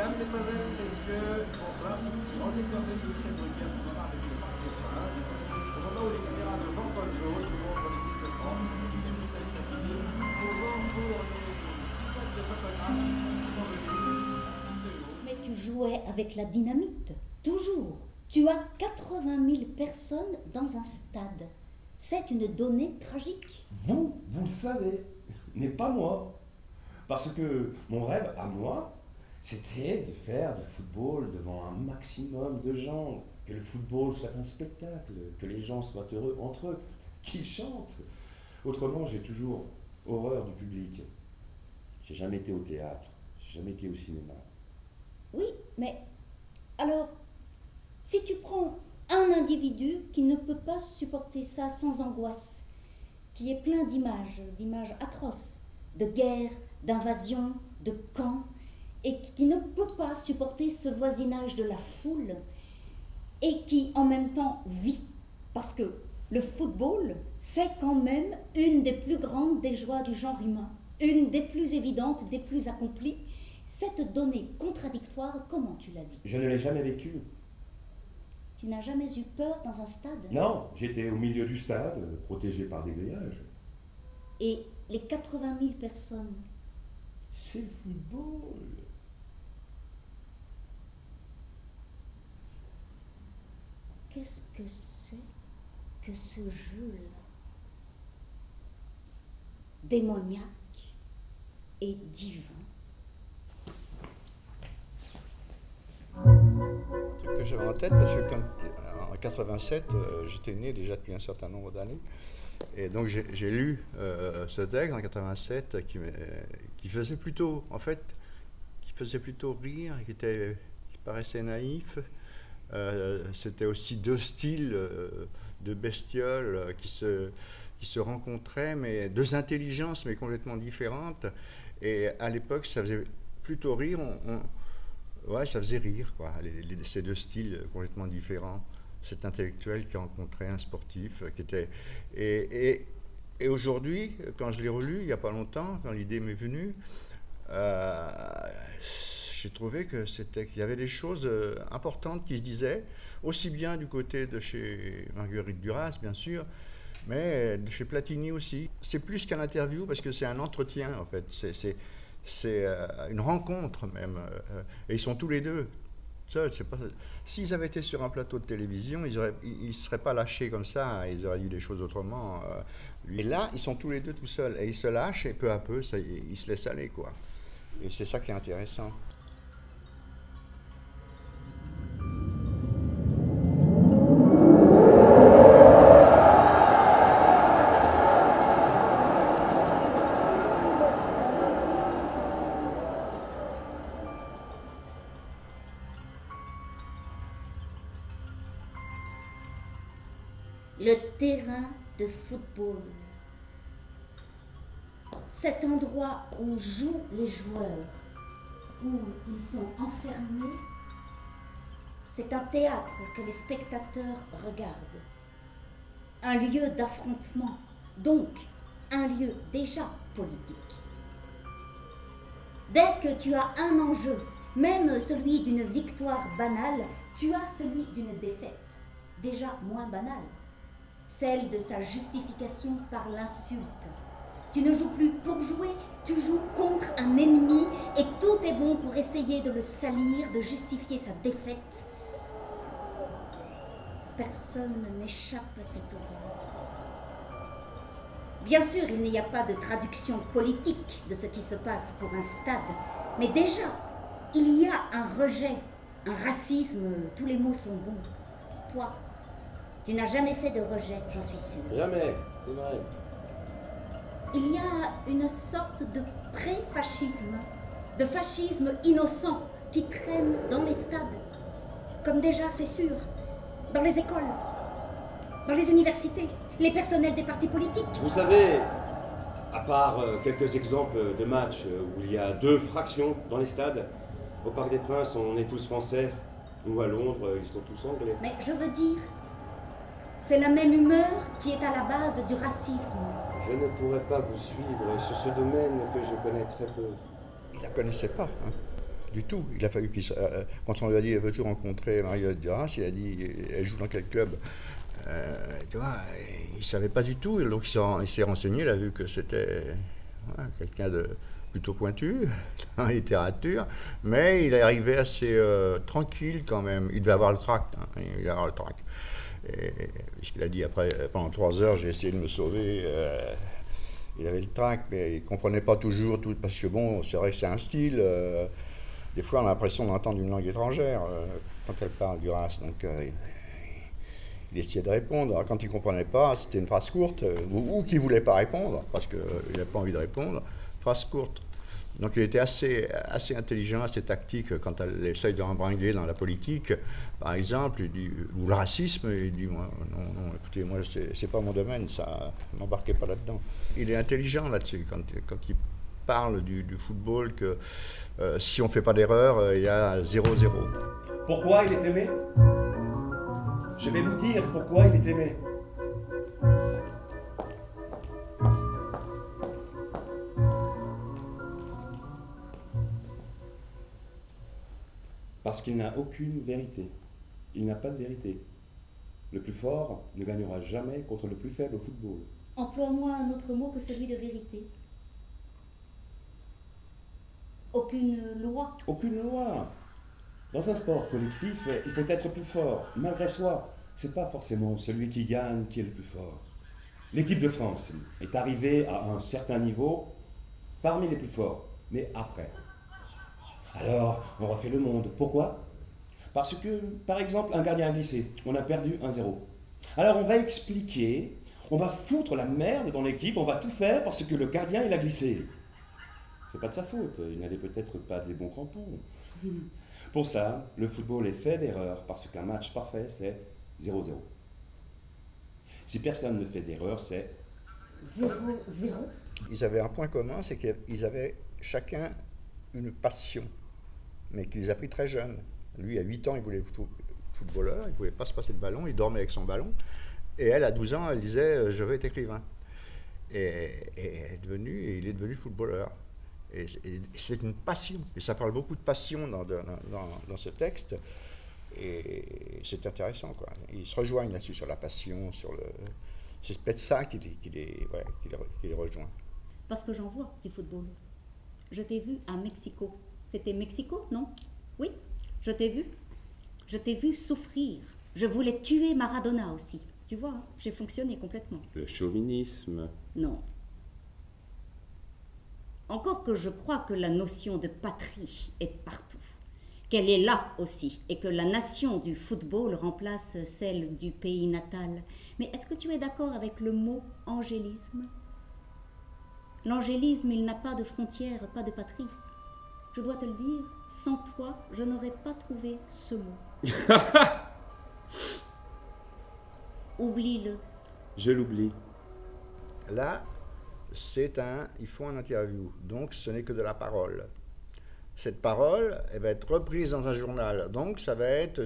Mesdemoiselles, messieurs, bonsoir. En exercice de cette brigade, on va avec le Parc des Princes. Au moment où les caméras de Jean-Paul Jaune montrent le site de France, les États-Unis, au moment où les boîtes de photographes sont venues. Mais tu jouais avec la dynamite, toujours. Tu as 80 000 personnes dans un stade. C'est une donnée tragique. Vous le savez, mais pas moi. Parce que mon rêve, à moi, c'était de faire du football devant un maximum de gens, que le football soit un spectacle, que les gens soient heureux entre eux, qu'ils chantent. Autrement, j'ai toujours horreur du public. J'ai jamais été au théâtre, j'ai jamais été au cinéma. Oui, mais alors, si tu prends un individu qui ne peut pas supporter ça sans angoisse, qui est plein d'images atroces, de guerre, d'invasion, de camps, et qui ne peut pas supporter ce voisinage de la foule, et qui en même temps vit, parce que le football, c'est quand même une des plus grandes des joies du genre humain, une des plus évidentes, des plus accomplies. Cette donnée contradictoire, comment tu la vis? Je ne l'ai jamais vécu. Tu n'as jamais eu peur dans un stade? Non, j'étais au milieu du stade, protégé par des grillages. Et les 80 000 personnes? C'est le football. Qu'est-ce que c'est que ce jeu-là? Démoniaque et divin. Un truc que j'avais en tête, parce que en 87, j'étais né déjà depuis un certain nombre d'années. Et donc j'ai lu ce texte en 87 qui faisait plutôt, en fait, qui faisait plutôt rire, qui paraissait naïf. C'était aussi deux styles de bestioles qui se rencontraient, mais deux intelligences, mais complètement différentes. Et à l'époque, ça faisait plutôt rire. Ouais, ça faisait rire, quoi, ces deux styles complètement différents. Cet intellectuel qui rencontrait un sportif qui était... Et aujourd'hui, quand je l'ai relu, il n'y a pas longtemps, quand l'idée m'est venue, j'ai trouvé qu'il y avait des choses importantes qui se disaient, aussi bien du côté de chez Marguerite Duras, bien sûr, mais de chez Platini aussi. C'est plus qu'un interview, parce que c'est un entretien, en fait. C'est une rencontre, même. Et ils sont tous les deux seuls. S'ils avaient été sur un plateau de télévision, ils ne seraient pas lâchés comme ça, ils auraient dit les choses autrement. Et là, ils sont tous les deux tout seuls, et ils se lâchent, et peu à peu, ils se laissent aller, quoi. Et c'est ça qui est intéressant. Le terrain de football. Cet endroit où jouent les joueurs, où ils sont enfermés, c'est un théâtre que les spectateurs regardent. Un lieu d'affrontement, donc un lieu déjà politique. Dès que tu as un enjeu, même celui d'une victoire banale, tu as celui d'une défaite, déjà moins banale. Celle de sa justification par l'insulte. Tu ne joues plus pour jouer, tu joues contre un ennemi et tout est bon pour essayer de le salir, de justifier sa défaite. Personne n'échappe à cette horreur. Bien sûr, il n'y a pas de traduction politique de ce qui se passe pour un stade, mais déjà, il y a un rejet, un racisme, tous les mots sont bons. Toi, tu n'as jamais fait de rejet, j'en suis sûre. Jamais, c'est vrai. Il y a une sorte de pré-fascisme, de fascisme innocent qui traîne dans les stades. Comme déjà, c'est sûr, dans les écoles, dans les universités, les personnels des partis politiques. Vous savez, à part quelques exemples de matchs où il y a deux fractions dans les stades, au Parc des Princes, on est tous français, ou à Londres, ils sont tous anglais. Mais je veux dire, c'est la même humeur qui est à la base du racisme. Je ne pourrais pas vous suivre sur ce domaine que je connais très peu. Il ne la connaissait pas. Hein. Du tout. Il a fallu quand on lui a dit, veux-tu rencontrer Marie-Hélène Duras, il a dit, elle joue dans quel club? Tu vois, il ne savait pas du tout. Donc il s'est renseigné, il a vu que c'était quelqu'un de plutôt pointu en littérature, mais il est arrivé assez tranquille quand même. Il devait avoir le tract. Il devait avoir le tract. Et puisqu'il a dit après, pendant 3 heures, j'ai essayé de me sauver. Il avait le tract, mais il ne comprenait pas toujours tout, parce que bon, c'est vrai que c'est un style. Des fois, on a l'impression d'entendre une langue étrangère quand elle parle Duras. Donc, il essayait de répondre. Alors, quand il ne comprenait pas, c'était une phrase courte, ou qu'il ne voulait pas répondre, parce qu'il n'avait pas envie de répondre. Phrase courte. Donc, il était assez intelligent, assez tactique quand elle essaye de l'embringuer dans la politique, par exemple, ou le racisme. Il dit non, écoutez, moi, c'est pas mon domaine, ça, m'embarquez pas là-dedans. Il est intelligent là-dessus, quand il parle du football, que si on ne fait pas d'erreur, il y a 0-0. Pourquoi il est aimé? Je vais vous dire pourquoi il est aimé. Parce qu'il n'a aucune vérité. Il n'a pas de vérité. Le plus fort ne gagnera jamais contre le plus faible au football. Emploie-moi un autre mot que celui de vérité. Aucune loi. Aucune loi. Dans un sport collectif, il faut être plus fort, malgré soi. C'est pas forcément celui qui gagne qui est le plus fort. L'équipe de France est arrivée à un certain niveau parmi les plus forts, mais après. Alors, on refait le monde. Pourquoi? Parce que, par exemple, un gardien a glissé. On a perdu 1-0. Alors, on va expliquer, on va foutre la merde dans l'équipe, on va tout faire parce que le gardien, il a glissé. C'est pas de sa faute, il n'avait peut-être pas des bons crampons. Pour ça, le football est fait d'erreurs, parce qu'un match parfait, c'est 0-0. Si personne ne fait d'erreur, c'est 0-0. Ils avaient un point commun, c'est qu'ils avaient chacun une passion, mais qu'ils les a pris très jeunes. Lui, à 8 ans, il voulait être footballeur, il ne pouvait pas se passer de ballon, il dormait avec son ballon. Et elle, à 12 ans, elle disait « je veux être écrivain ». Et il est devenu footballeur. Et c'est une passion, et ça parle beaucoup de passion dans ce texte, et c'est intéressant, quoi. Ils se rejoignent là-dessus, sur la passion, c'est peut-être ça qui les rejoint. Parce que j'en vois du football. Je t'ai vu à Mexico. C'était Mexico, non? Oui, je t'ai vu. Je t'ai vu souffrir. Je voulais tuer Maradona aussi. Tu vois, hein, j'ai fonctionné complètement. le chauvinisme. Non. Encore que je crois que la notion de patrie est partout, qu'elle est là aussi, et que la nation du football remplace celle du pays natal. Mais est-ce que tu es d'accord avec le mot angélisme? L'angélisme, il n'a pas de frontières, pas de patrie. Je dois te le dire, sans toi, je n'aurais pas trouvé ce mot. Oublie-le. Je l'oublie. Là, ils font un interview, donc ce n'est que de la parole. Cette parole, elle va être reprise dans un journal, donc ça va être,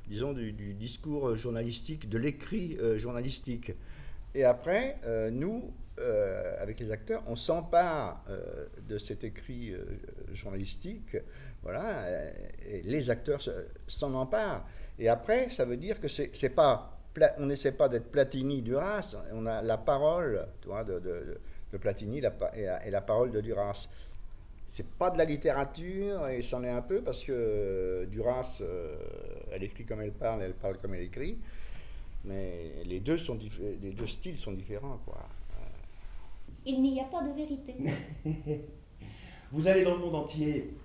disons, du discours journalistique, de l'écrit journalistique. Et après, nous, avec les acteurs, on s'empare de cet écrit journalistique, voilà, et les acteurs s'en emparent. Et après, ça veut dire que c'est pas, on n'essaie pas d'être Platini, Duras, on a la parole, tu vois, de Platini et la parole de Duras. C'est pas de la littérature, et c'en est un peu, parce que Duras, elle écrit comme elle parle comme elle écrit, mais les deux styles sont différents, quoi. Il n'y a pas de vérité. Vous allez dans le monde entier,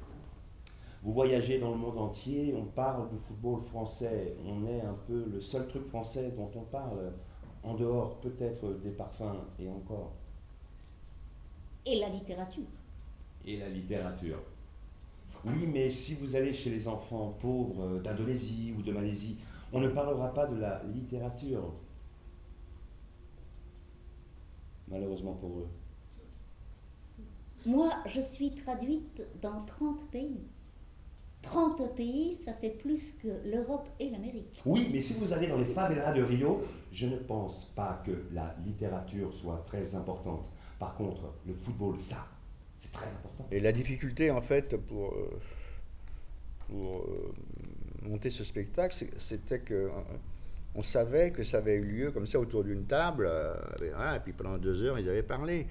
vous voyagez dans le monde entier, on parle du football français, on est un peu le seul truc français dont on parle, en dehors peut-être des parfums et encore. Et la littérature. Et la littérature. Oui, mais si vous allez chez les enfants pauvres d'Indonésie ou de Malaisie, on ne parlera pas de la littérature. Malheureusement pour eux. Moi, je suis traduite dans 30 pays. 30 pays, ça fait plus que l'Europe et l'Amérique. Oui, mais si vous allez dans les favelas de Rio, je ne pense pas que la littérature soit très importante. Par contre, le football, ça, c'est très important. Et la difficulté, en fait, pour monter ce spectacle, c'était que on savait que ça avait eu lieu comme ça autour d'une table, et puis pendant 2 heures, ils avaient parlé.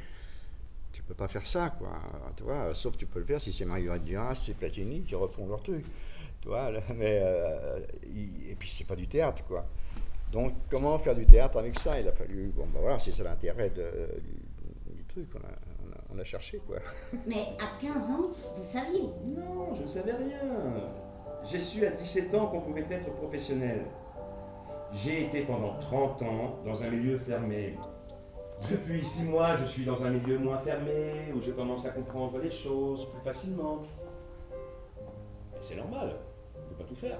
Tu peux pas faire ça, quoi. Tu vois, sauf tu peux le faire si c'est Marguerite Duras, c'est Platini qui refont leur truc. Tu vois, mais et puis c'est pas du théâtre, quoi. Donc comment faire du théâtre avec ça? Il a fallu, bon ben voilà, c'est ça l'intérêt du truc. On a cherché, quoi. Mais à 15 ans, vous saviez. Non, je ne savais rien. J'ai su à 17 ans qu'on pouvait être professionnel. J'ai été pendant 30 ans dans un milieu fermé. Depuis 6 mois, je suis dans un milieu moins fermé, où je commence à comprendre les choses plus facilement. Et c'est normal, on ne peut pas tout faire.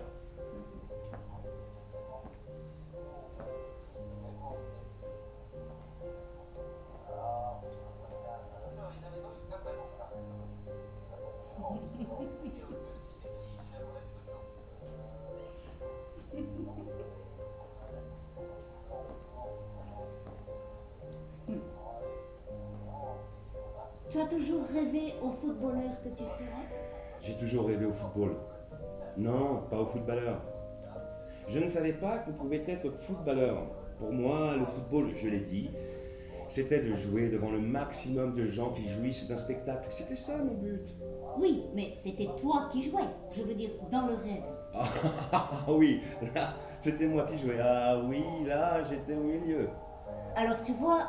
Tu as toujours rêvé au footballeur que tu serais? J'ai toujours rêvé au football. Non, pas au footballeur. Je ne savais pas qu'on pouvait être footballeur. Pour moi, le football, je l'ai dit, c'était de jouer devant le maximum de gens qui jouissent d'un spectacle. C'était ça mon but. Oui, mais c'était toi qui jouais. Je veux dire, dans le rêve. Ah oui, là, c'était moi qui jouais. Ah oui, là, j'étais au milieu. Alors tu vois,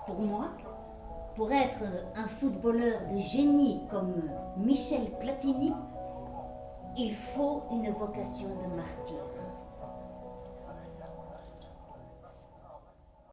pour moi, pour être un footballeur de génie comme Michel Platini, il faut une vocation de martyr.